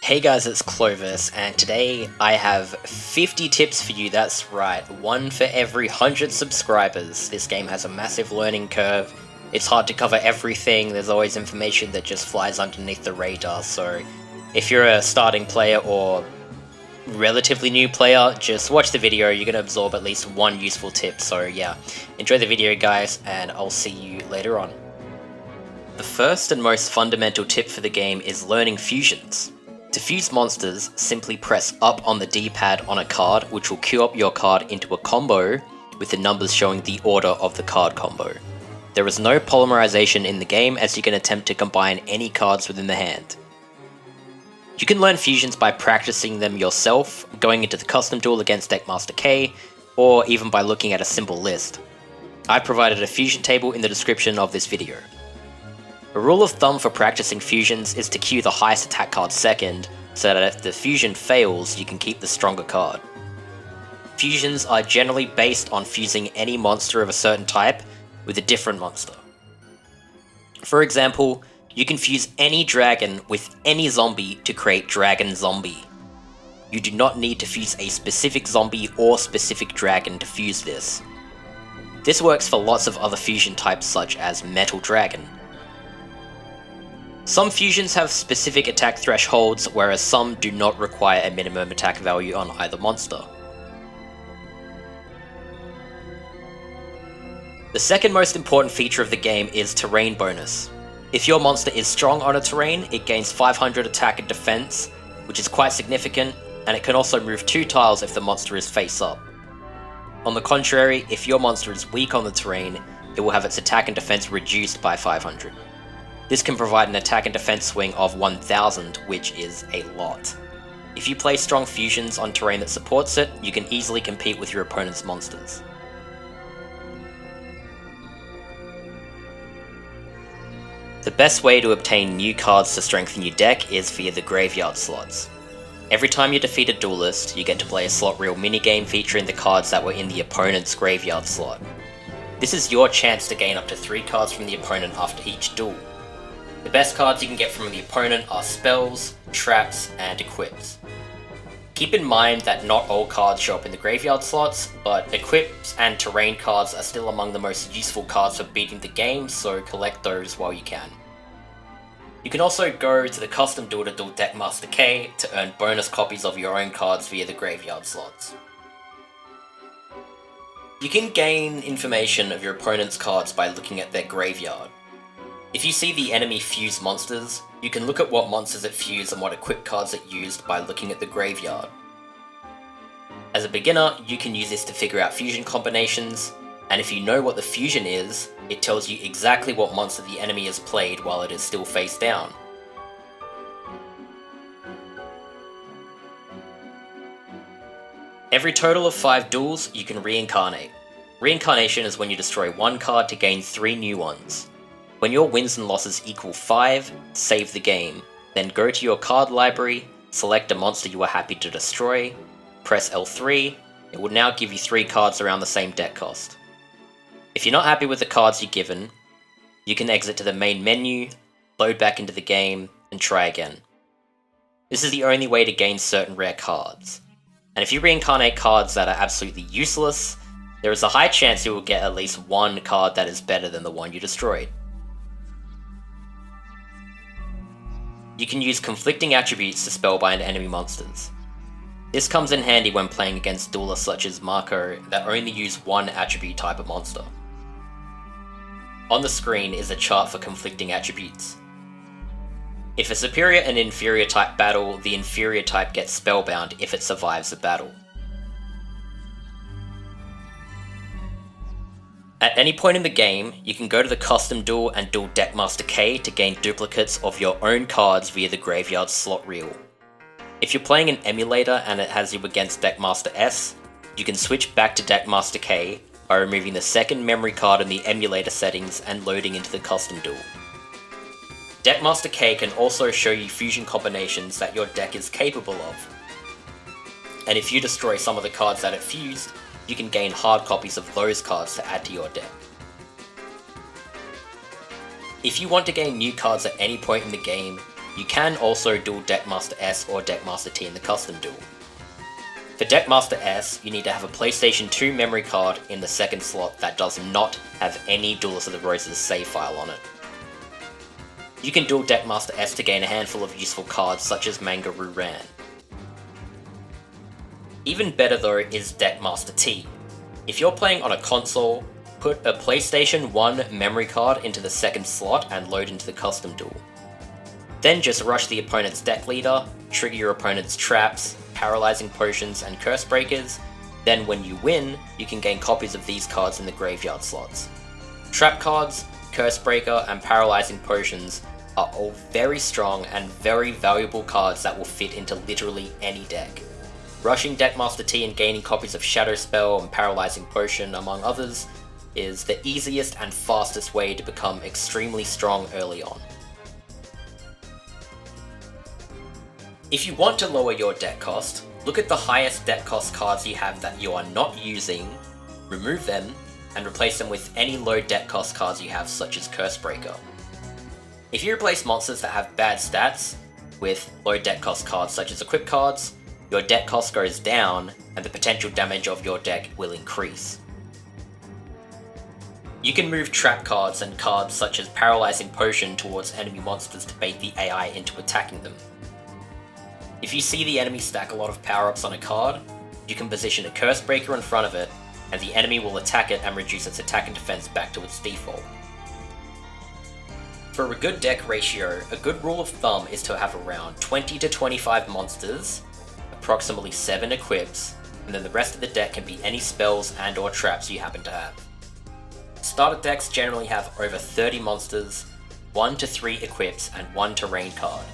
Hey guys, it's Clovis, and today I have 50 tips for you. That's right, one for every 100 subscribers. This game has a massive learning curve. It's hard to cover everything. There's always information that just flies underneath the radar, so if you're a starting player or relatively new player, just watch the video. You're going to absorb at least one useful tip. So yeah, enjoy the video guys, and I'll see you later on. The first and most fundamental tip for the game is learning fusions. To fuse monsters, simply press up on the D-pad on a card, which will queue up your card into a combo with the numbers showing the order of the card combo. There is no polymerization in the game, as you can attempt to combine any cards within the hand. You can learn fusions by practicing them yourself, going into the custom duel against Deckmaster K, or even by looking at a simple list. I've provided a fusion table in the description of this video. A rule of thumb for practicing fusions is to queue the highest attack card second, so that if the fusion fails, you can keep the stronger card. Fusions are generally based on fusing any monster of a certain type with a different monster. For example, you can fuse any dragon with any zombie to create Dragon Zombie. You do not need to fuse a specific zombie or specific dragon to fuse this. This works for lots of other fusion types such as Metal Dragon. Some fusions have specific attack thresholds, whereas some do not require a minimum attack value on either monster. The second most important feature of the game is terrain bonus. If your monster is strong on a terrain, it gains 500 attack and defense, which is quite significant, and it can also move 2 tiles if the monster is face up. On the contrary, if your monster is weak on the terrain, it will have its attack and defense reduced by 500. This can provide an attack and defense swing of 1000, which is a lot. If you play strong fusions on terrain that supports it, you can easily compete with your opponent's monsters. The best way to obtain new cards to strengthen your deck is via the graveyard slots. Every time you defeat a duelist, you get to play a slot reel minigame featuring the cards that were in the opponent's graveyard slot. This is your chance to gain up to 3 cards from the opponent after each duel. The best cards you can get from the opponent are spells, traps, and equips. Keep in mind that not all cards show up in the graveyard slots, but equips and terrain cards are still among the most useful cards for beating the game, so collect those while you can. You can also go to the custom duel to duel Deckmaster K to earn bonus copies of your own cards via the graveyard slots. You can gain information of your opponent's cards by looking at their graveyard. If you see the enemy fuse monsters, you can look at what monsters it fused and what equip cards it used by looking at the graveyard. As a beginner, you can use this to figure out fusion combinations, and if you know what the fusion is, it tells you exactly what monster the enemy has played while it is still face down. Every total of 5 duels, you can reincarnate. Reincarnation is when you destroy 1 card to gain 3 new ones. When your wins and losses equal 5, save the game, then go to your card library, select a monster you are happy to destroy, press L3, it will now give you 3 cards around the same deck cost. If you're not happy with the cards you're given, you can exit to the main menu, load back into the game, and try again. This is the only way to gain certain rare cards. And if you reincarnate cards that are absolutely useless, there is a high chance you will get at least 1 card that is better than the one you destroyed. You can use conflicting attributes to spellbind enemy monsters. This comes in handy when playing against duelists such as Marco that only use 1 attribute type of monster. On the screen is a chart for conflicting attributes. If a superior and inferior type battle, the inferior type gets spellbound if it survives the battle. At any point in the game, you can go to the custom duel and duel Deckmaster K to gain duplicates of your own cards via the graveyard slot reel. If you're playing an emulator and it has you against Deckmaster S, you can switch back to Deckmaster K by removing the second memory card in the emulator settings and loading into the custom duel. Deckmaster K can also show you fusion combinations that your deck is capable of. And if you destroy some of the cards that it fused, you can gain hard copies of those cards to add to your deck. If you want to gain new cards at any point in the game, You can also duel Deckmaster S or Deckmaster T in the custom duel. For Deckmaster S, you need to have a PlayStation 2 memory card in the second slot that does not have any Duelists of the Roses save file on it. You can duel Deckmaster S to gain a handful of useful cards such as Mangaroo Ran. Even better though is Deckmaster T. If you're playing on a console, put a PlayStation 1 memory card into the second slot and load into the custom duel. Then just rush the opponent's deck leader, trigger your opponent's traps, paralyzing potions, and curse breakers. Then when you win, you can gain copies of these cards in the graveyard slots. Trap cards, curse breaker, and paralyzing potions are all very strong and very valuable cards that will fit into literally any deck. Rushing Deckmaster T and gaining copies of Shadow Spell and Paralyzing Potion, among others, is the easiest and fastest way to become extremely strong early on. If you want to lower your deck cost, look at the highest deck cost cards you have that you are not using, remove them, and replace them with any low deck cost cards you have, such as Cursebreaker. If you replace monsters that have bad stats with low deck cost cards such as equip cards, your deck cost goes down and the potential damage of your deck will increase. You can move trap cards and cards such as Paralyzing Potion towards enemy monsters to bait the AI into attacking them. If you see the enemy stack a lot of power-ups on a card, you can position a Curse Breaker in front of it, and the enemy will attack it and reduce its attack and defense back to its default. For a good deck ratio, a good rule of thumb is to have around 20 to 25 monsters, approximately 7 equips, and then the rest of the deck can be any spells and or traps you happen to have. Starter decks generally have over 30 monsters, 1 to 3 equips, and 1 terrain card.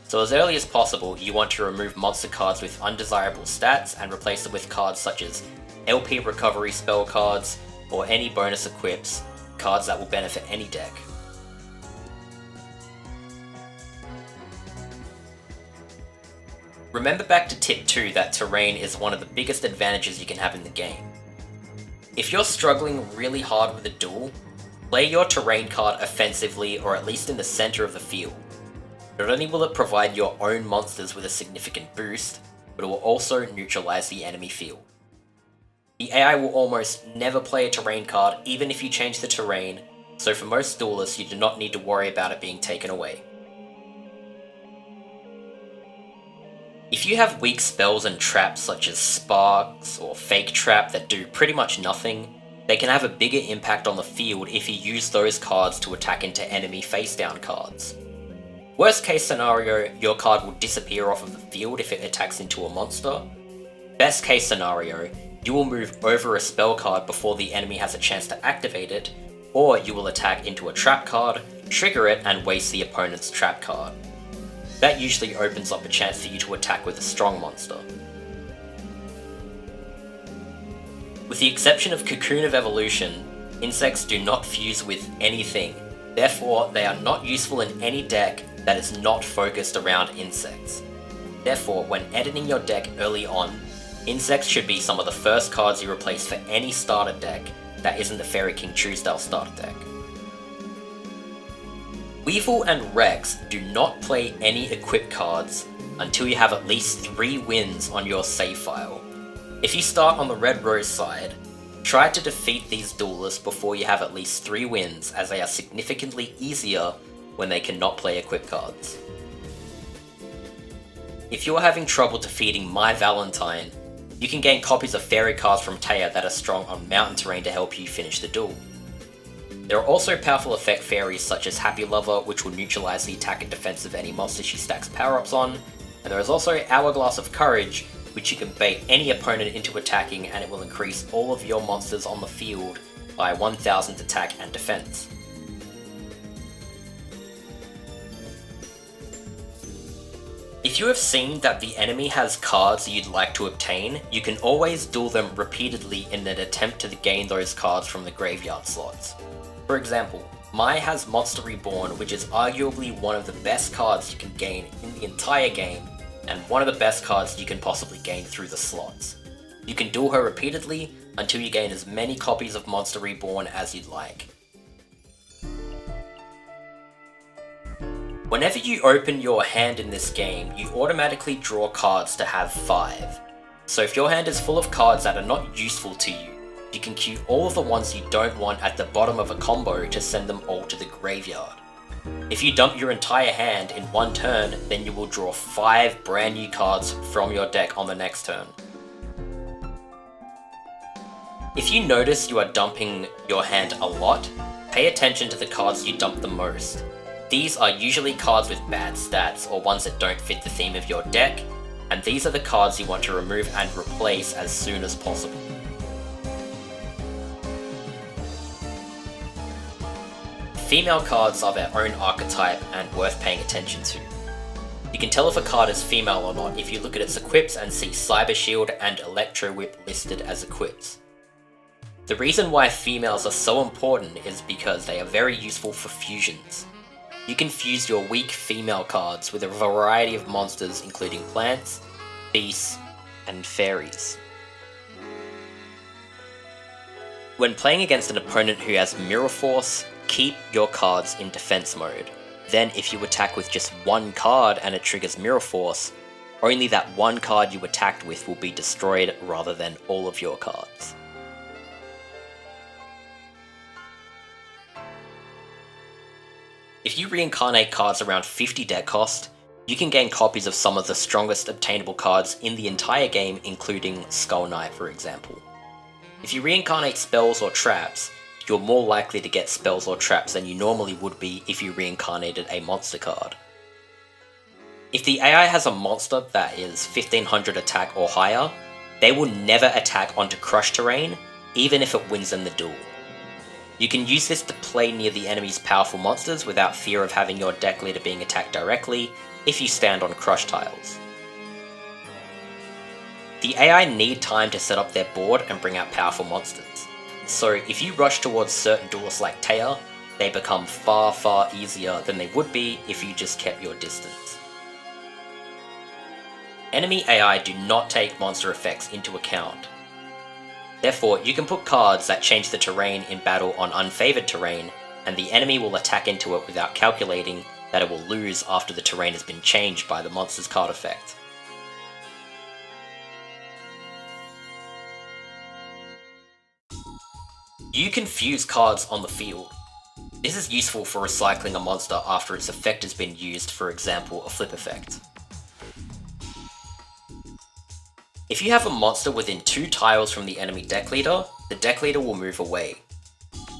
So as early as possible, you want to remove monster cards with undesirable stats and replace them with cards such as LP recovery spell cards, or any bonus equips, cards that will benefit any deck. Remember back to tip 2 that terrain is one of the biggest advantages you can have in the game. If you're struggling really hard with a duel, play your terrain card offensively or at least in the center of the field. Not only will it provide your own monsters with a significant boost, but it will also neutralize the enemy field. The AI will almost never play a terrain card even if you change the terrain, so for most duelists you do not need to worry about it being taken away. If you have weak spells and traps such as Sparks or Fake Trap that do pretty much nothing, they can have a bigger impact on the field if you use those cards to attack into enemy face down cards. Worst case scenario, your card will disappear off of the field if it attacks into a monster. Best case scenario, you will move over a spell card before the enemy has a chance to activate it, or you will attack into a trap card, trigger it, and waste the opponent's trap card. That usually opens up a chance for you to attack with a strong monster. With the exception of Cocoon of Evolution, insects do not fuse with anything, therefore they are not useful in any deck that is not focused around insects. Therefore, when editing your deck early on, insects should be some of the first cards you replace for any starter deck that isn't the Fairy King Truesdale starter deck. Weevil and Rex do not play any equip cards until you have at least 3 wins on your save file. If you start on the Red Rose side, try to defeat these duelists before you have at least 3 wins, as they are significantly easier when they cannot play equip cards. If you are having trouble defeating My Valentine, you can gain copies of fairy cards from Taya that are strong on mountain terrain to help you finish the duel. There are also powerful effect fairies such as Happy Lover, which will neutralize the attack and defense of any monster she stacks power-ups on, and there is also Hourglass of Courage, which you can bait any opponent into attacking, and it will increase all of your monsters on the field by 1000 attack and defense. If you have seen that the enemy has cards you'd like to obtain, you can always duel them repeatedly in an attempt to gain those cards from the graveyard slots. For example, Mai has Monster Reborn, which is arguably one of the best cards you can gain in the entire game, and one of the best cards you can possibly gain through the slots. You can duel her repeatedly until you gain as many copies of Monster Reborn as you'd like. Whenever you open your hand in this game, you automatically draw cards to have 5. So if your hand is full of cards that are not useful to you, you can queue all of the ones you don't want at the bottom of a combo to send them all to the graveyard. If you dump your entire hand in one turn, then you will draw 5 brand new cards from your deck on the next turn. If you notice you are dumping your hand a lot, pay attention to the cards you dump the most. These are usually cards with bad stats or ones that don't fit the theme of your deck, and these are the cards you want to remove and replace as soon as possible. Female cards are their own archetype and worth paying attention to. You can tell if a card is female or not if you look at its equips and see Cyber Shield and Electro Whip listed as equips. The reason why females are so important is because they are very useful for fusions. You can fuse your weak female cards with a variety of monsters including plants, beasts, and fairies. When playing against an opponent who has Mirror Force, keep your cards in defense mode. Then if you attack with just one card and it triggers Mirror Force, only that one card you attacked with will be destroyed rather than all of your cards. If you reincarnate cards around 50 deck cost, you can gain copies of some of the strongest obtainable cards in the entire game, including Skull Knight for example. If you reincarnate spells or traps, you're more likely to get spells or traps than you normally would be if you reincarnated a monster card. If the AI has a monster that is 1500 attack or higher, they will never attack onto crushed terrain, even if it wins them the duel. You can use this to play near the enemy's powerful monsters without fear of having your deck leader being attacked directly if you stand on crush tiles. The AI need time to set up their board and bring out powerful monsters, so if you rush towards certain duelists like Taya, they become far easier than they would be if you just kept your distance. Enemy AI do not take monster effects into account. Therefore, you can put cards that change the terrain in battle on unfavored terrain, and the enemy will attack into it without calculating that it will lose after the terrain has been changed by the monster's card effect. You can fuse cards on the field. This is useful for recycling a monster after its effect has been used, for example, a flip effect. If you have a monster within 2 tiles from the enemy deck leader, the deck leader will move away.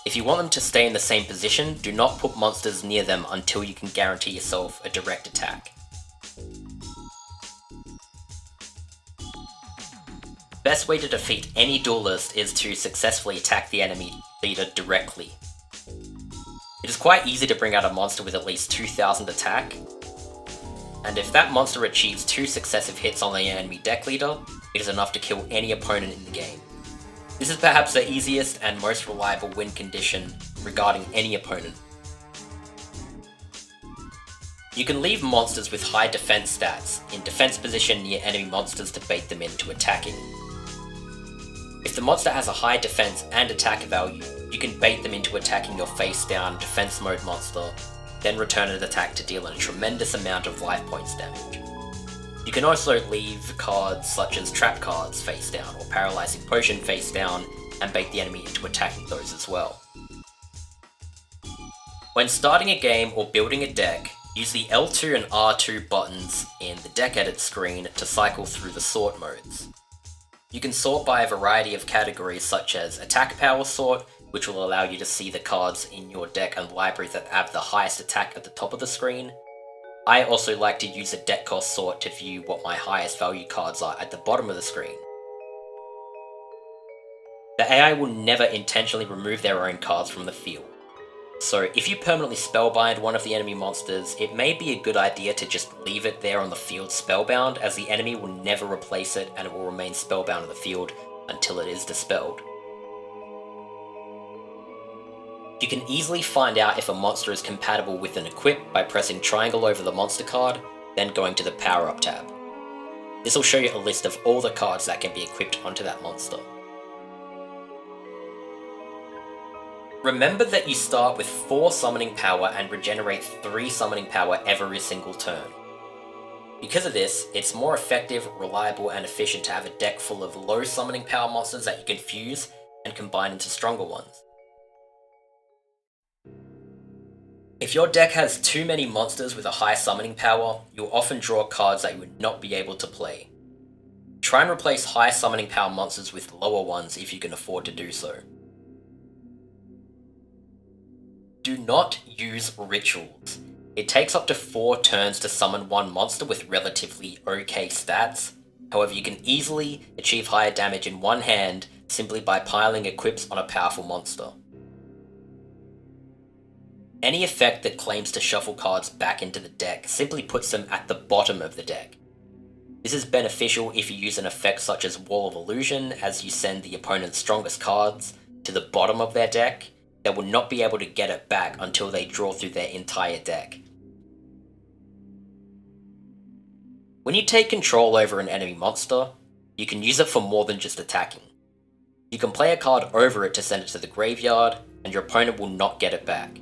If you want them to stay in the same position, do not put monsters near them until you can guarantee yourself a direct attack. Best way to defeat any duelist is to successfully attack the enemy leader directly. It is quite easy to bring out a monster with at least 2000 attack, and if that monster achieves 2 successive hits on the enemy deck leader, it is enough to kill any opponent in the game. This is perhaps the easiest and most reliable win condition regarding any opponent. You can leave monsters with high defense stats in defense position near enemy monsters to bait them into attacking. If the monster has a high defense and attack value, you can bait them into attacking your face down defense mode monster, then return an attack to deal a tremendous amount of life points damage. You can also leave cards such as trap cards face down or paralyzing potion face down and bait the enemy into attacking those as well. When starting a game or building a deck, use the L2 and R2 buttons in the deck edit screen to cycle through the sort modes. You can sort by a variety of categories such as attack power sort, which will allow you to see the cards in your deck and library that have the highest attack at the top of the screen. I also like to use a deck cost sort to view what my highest value cards are at the bottom of the screen. The AI will never intentionally remove their own cards from the field. So if you permanently spellbind one of the enemy monsters, it may be a good idea to just leave it there on the field spellbound, as the enemy will never replace it and it will remain spellbound on the field until it is dispelled. You can easily find out if a monster is compatible with an equip by pressing triangle over the monster card, then going to the power up tab. This will show you a list of all the cards that can be equipped onto that monster. Remember that you start with 4 summoning power and regenerate 3 summoning power every single turn. Because of this, it's more effective, reliable, and efficient to have a deck full of low summoning power monsters that you can fuse and combine into stronger ones. If your deck has too many monsters with a high summoning power, you'll often draw cards that you would not be able to play. Try and replace high summoning power monsters with lower ones if you can afford to do so. Do not use rituals. It takes up to 4 turns to summon one monster with relatively okay stats. However, you can easily achieve higher damage in one hand simply by piling equips on a powerful monster. Any effect that claims to shuffle cards back into the deck simply puts them at the bottom of the deck. This is beneficial if you use an effect such as Wall of Illusion, as you send the opponent's strongest cards to the bottom of their deck. They will not be able to get it back until they draw through their entire deck. When you take control over an enemy monster, you can use it for more than just attacking. You can play a card over it to send it to the graveyard, and your opponent will not get it back.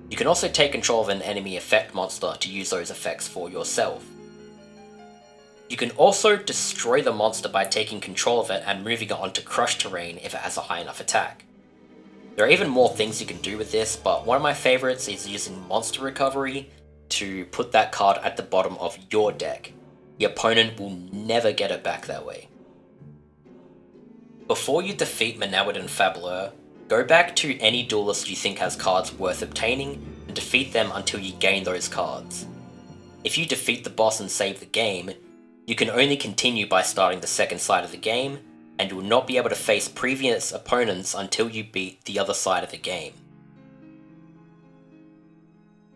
You can also take control of an enemy effect monster to use those effects for yourself. You can also destroy the monster by taking control of it and moving it onto crushed terrain if it has a high enough attack. There are even more things you can do with this, but one of my favorites is using monster recovery to put that card at the bottom of your deck. The opponent will never get it back that way. Before you defeat Manawyd and Fabuleur, go back to any duelist you think has cards worth obtaining and defeat them until you gain those cards. If you defeat the boss and save the game, you can only continue by starting the second side of the game, and you will not be able to face previous opponents until you beat the other side of the game.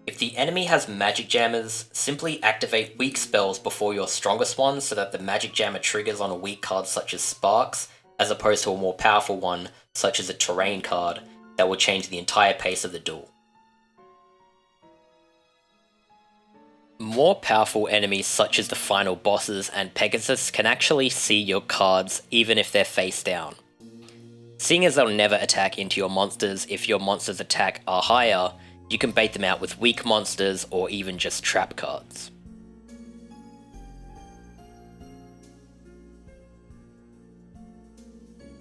If the enemy has magic jammers, simply activate weak spells before your strongest ones so that the magic jammer triggers on a weak card such as Sparks, as opposed to a more powerful one such as a terrain card that will change the entire pace of the duel. More powerful enemies such as the final bosses and Pegasus can actually see your cards even if they're face down. Seeing as they'll never attack into your monsters if your monsters' attack are higher, you can bait them out with weak monsters or even just trap cards.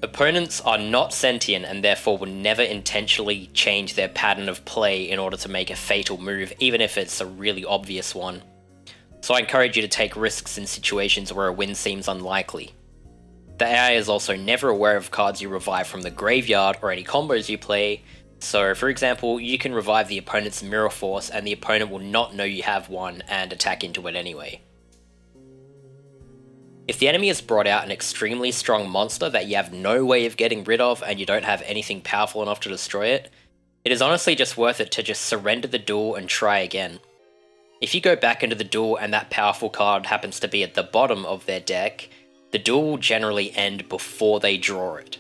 Opponents are not sentient and therefore will never intentionally change their pattern of play in order to make a fatal move, even if it's a really obvious one. So I encourage you to take risks in situations where a win seems unlikely. The AI is also never aware of cards you revive from the graveyard or any combos you play, so for example, you can revive the opponent's Mirror Force and the opponent will not know you have one and attack into it anyway. If the enemy has brought out an extremely strong monster that you have no way of getting rid of and you don't have anything powerful enough to destroy it, it is honestly just worth it to just surrender the duel and try again. If you go back into the duel and that powerful card happens to be at the bottom of their deck, the duel will generally end before they draw it.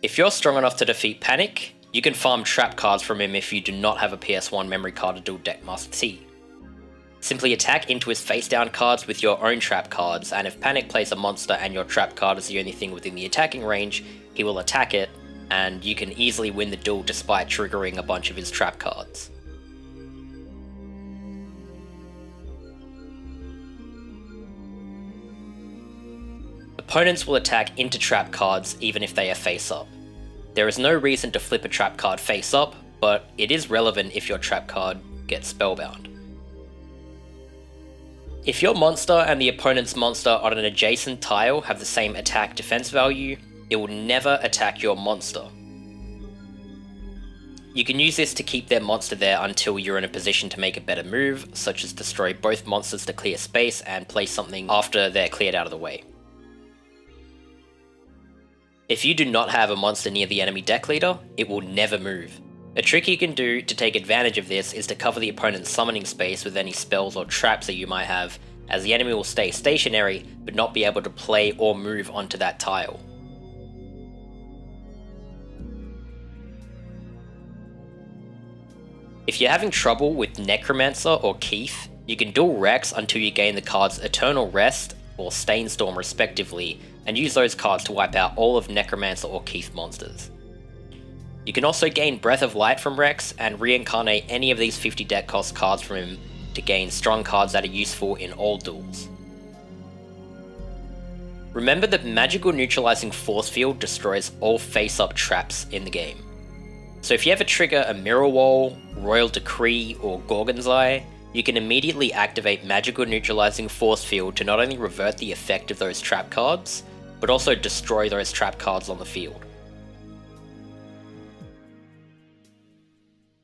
If you're strong enough to defeat Panic, you can farm trap cards from him if you do not have a PS1 memory card to dual deck Master T. Simply attack into his face down cards with your own trap cards, and if Panic plays a monster and your trap card is the only thing within the attacking range, he will attack it, and you can easily win the duel despite triggering a bunch of his trap cards. Opponents will attack into trap cards even if they are face up. There is no reason to flip a trap card face up, but it is relevant if your trap card gets spellbound. If your monster and the opponent's monster on an adjacent tile have the same attack defense value, it will never attack your monster. You can use this to keep their monster there until you're in a position to make a better move, such as destroy both monsters to clear space and place something after they're cleared out of the way. If you do not have a monster near the enemy deck leader, it will never move. A trick you can do to take advantage of this is to cover the opponent's summoning space with any spells or traps that you might have, as the enemy will stay stationary but not be able to play or move onto that tile. If you're having trouble with Necromancer or Keith, you can dual Rex until you gain the cards Eternal Rest or Stainstorm respectively, and use those cards to wipe out all of Necromancer or Keith monsters. You can also gain Breath of Light from Rex and reincarnate any of these 50 deck cost cards from him to gain strong cards that are useful in all duels. Remember that Magical Neutralizing Force Field destroys all face-up traps in the game. So if you ever trigger a Mirror Wall, Royal Decree, or Gorgon's Eye, you can immediately activate Magical Neutralizing Force Field to not only revert the effect of those trap cards, but also destroy those trap cards on the field.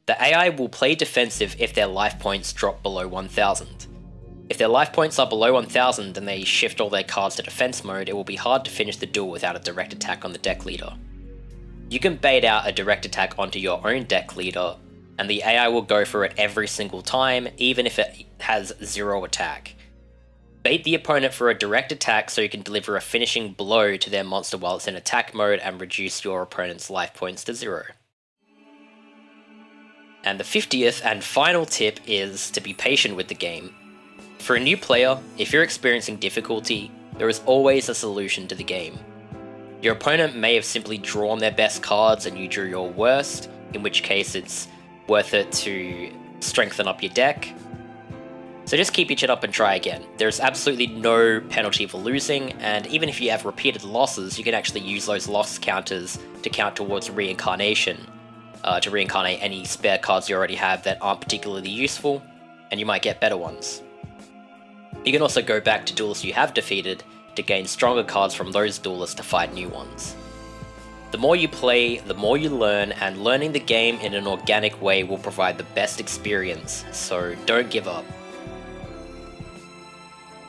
The AI will play defensive if their life points drop below 1000. If their life points are below 1000 and they shift all their cards to defense mode, it will be hard to finish the duel without a direct attack on the deck leader. You can bait out a direct attack onto your own deck leader, and the AI will go for it every single time, even if it has 0 attack. Bait the opponent for a direct attack so you can deliver a finishing blow to their monster while it's in attack mode and reduce your opponent's life points to 0. And the 50th and final tip is to be patient with the game. For a new player, if you're experiencing difficulty, there is always a solution to the game. Your opponent may have simply drawn their best cards and you drew your worst, in which case it's worth it to strengthen up your deck. So just keep your chin up and try again. There's absolutely no penalty for losing, and even if you have repeated losses, you can actually use those loss counters to count towards reincarnation, to reincarnate any spare cards you already have that aren't particularly useful, and you might get better ones. You can also go back to duelists you have defeated to gain stronger cards from those duelists to fight new ones. The more you play, the more you learn, and learning the game in an organic way will provide the best experience, so don't give up.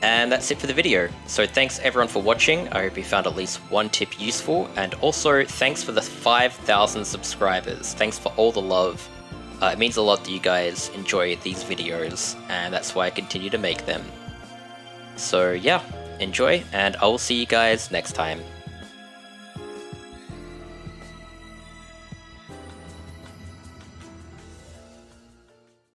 And that's it for the video. So thanks everyone for watching. I hope you found at least one tip useful, and also thanks for the 5,000 subscribers. Thanks for all the love. It means a lot that you guys enjoy these videos, and that's why I continue to make them. So yeah, enjoy, and I will see you guys next time.